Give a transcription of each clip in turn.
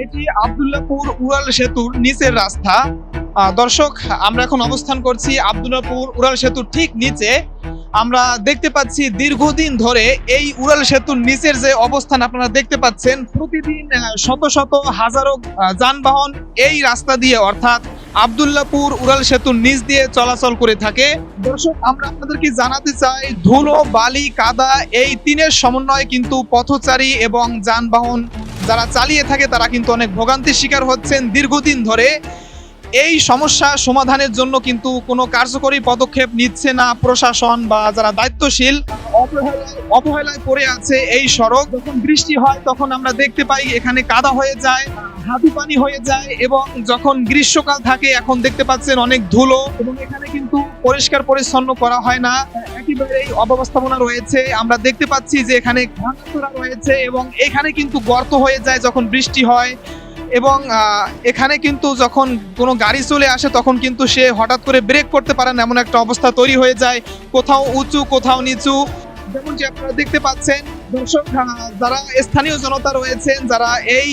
এটি আব্দুল্লাহপুর উড়াল সেতুর নিচের রাস্তা। দর্শক, আমরা এখন অবস্থান করছি আব্দুল্লাহপুর উড়াল সেতুর ঠিক নিচে। আমরা দেখতে পাচ্ছি দীর্ঘদিন ধরে এই উড়াল সেতুর নিচের যে অবস্থান আপনারা দেখতে পাচ্ছেন, প্রতিদিন শত শত হাজারো যানবাহন এই রাস্তা দিয়ে অর্থাৎ আব্দুল্লাহপুর উড়াল সেতুর নিচ দিয়ে চলাচল করে থাকে। দর্শক, আমরা আপনাদেরকে জানাতে চাই, ধুলো, বালি, কাদা এই তিনের সমন্বয়ে কিন্তু পথচারী এবং যানবাহন যারা চালিয়ে থাকে তারা কিন্তু অনেক ভোগান্তির শিকার হচ্ছেন দীর্ঘদিন ধরে। এই সমস্যা সমাধানের জন্য কিন্তু কোনো কার্যকরী পদক্ষেপ নিচ্ছে না প্রশাসন বা যারা দায়িত্বশীল। অবহেলায় পড়ে আছে এই সড়ক। যখন বৃষ্টি হয় তখন আমরা দেখতে পাই এখানে কাদা হয়ে যায়, হাঁটু পানি হয়ে যায়, এবং যখন গ্রীষ্মকাল থাকে এখন দেখতে পাচ্ছেন অনেক ধুলো, এবং এখানে কিন্তু পরিষ্কার পরিচ্ছন্ন করা হয় না, একেবারেই অব্যবস্থাপনা রয়েছে। আমরা দেখতে পাচ্ছি যে এখানে ভাঙাচোরা রয়েছে এবং এখানে কিন্তু গর্ত হয়ে যায় যখন বৃষ্টি হয়, এবং এখানে কিন্তু যখন কোনো গাড়ি চলে আসে তখন কিন্তু সে হঠাৎ করে ব্রেক করতে পারে না, এমন একটা অবস্থা তৈরি হয়ে যায়, কোথাও উঁচু কোথাও নিচু, যেমনটি আপনারা দেখতে পাচ্ছেন। দর্শক, যারা স্থানীয় জনতা রয়েছেন, যারা এই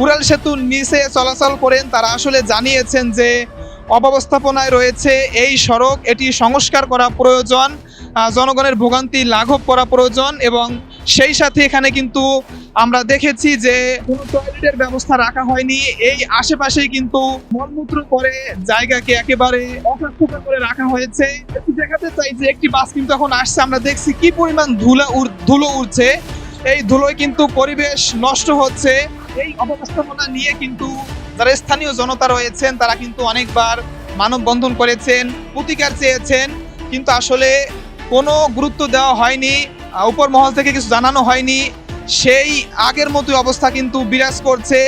উড়াল সেতুর নিচে চলাচল করেন, তারা আসলে জানিয়েছেন যে অব্যবস্থাপনায় রয়েছে এই সড়ক, এটি সংস্কার করা প্রয়োজন, জনগণের ভোগান্তি লাঘব করা প্রয়োজন। এবং সেই সাথে এখানে কিন্তু আমরা দেখেছি যে কোনো টয়লেটের ব্যবস্থা রাখা হয়নি। এই আশেপাশেই কিন্তু মলমূত্র করে জায়গাকে একেবারে অস্বাস্থ্যকর করে রাখা হয়েছে। একটু দেখাতে চাই যে একটি বাস কিন্তু এখন আসছে, আমরা দেখছি কি পরিমাণ ধুলো উড়ছে। এই ধুলোয় কিন্তু পরিবেশ নষ্ট হচ্ছে। এই অব্যবস্থাপনা নিয়ে কিন্তু যারা স্থানীয় জনতা রয়েছেন তারা কিন্তু অনেকবার মানববন্ধন করেছেন, প্রতিকার চেয়েছেন, কিন্তু আসলে কোনো গুরুত্ব দেওয়া হয়নি, উপর মহল থেকে কিছু জানানো হয়নি। সেই আগের মতোই অবস্থা কিন্তু বিরাজ করছে।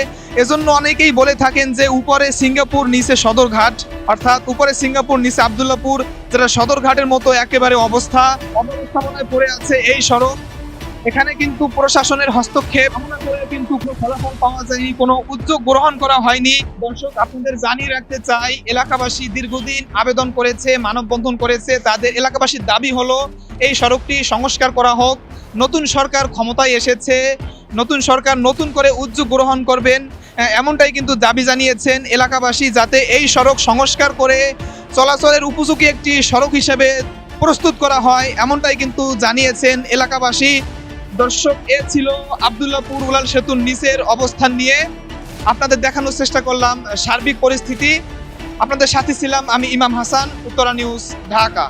এজন্য অনেকেই বলে থাকেন যে উপরে সিঙ্গাপুর নিচে সদরঘাট, অর্থাৎ উপরে সিঙ্গাপুর নিচে আব্দুল্লাহপুর, যেটা সদরঘাটের মতো একেবারে অবস্থাপনায় পড়ে আছে এই সড়ক। এখানে কিন্তু প্রশাসনের হস্তক্ষেপ আমরা করে কিন্তু কোনো ফলাফল পাওয়া যায়নি, কোনো উদ্যোগ গ্রহণ করা হয়নি। দর্শক, আপনাদের জানিয়ে রাখতে চাই, এলাকাবাসী দীর্ঘদিন আবেদন করেছে, মানববন্ধন করেছে। তাদের এলাকাবাসীর দাবি হলো এই সড়কটি সংস্কার করা হোক। নতুন সরকার ক্ষমতায় এসেছে, নতুন সরকার নতুন করে উদ্যোগ গ্রহণ করবেন, এমনটাই কিন্তু দাবি জানিয়েছেন এলাকাবাসী, যাতে এই সড়ক সংস্কার করে চলাচলের উপযোগী একটি সড়ক হিসেবে প্রস্তুত করা হয়, এমনটাই কিন্তু জানিয়েছেন এলাকাবাসী। দর্শক, এ ছিল আব্দুল্লাহপুর উড়াল সেতুর নিচের অবস্থান নিয়ে আপনাদের দেখানোর চেষ্টা করলাম সার্বিক পরিস্থিতি। আপনাদের সাথে ছিলাম আমি ইমাম হাসান, উত্তরা নিউজ, ঢাকা।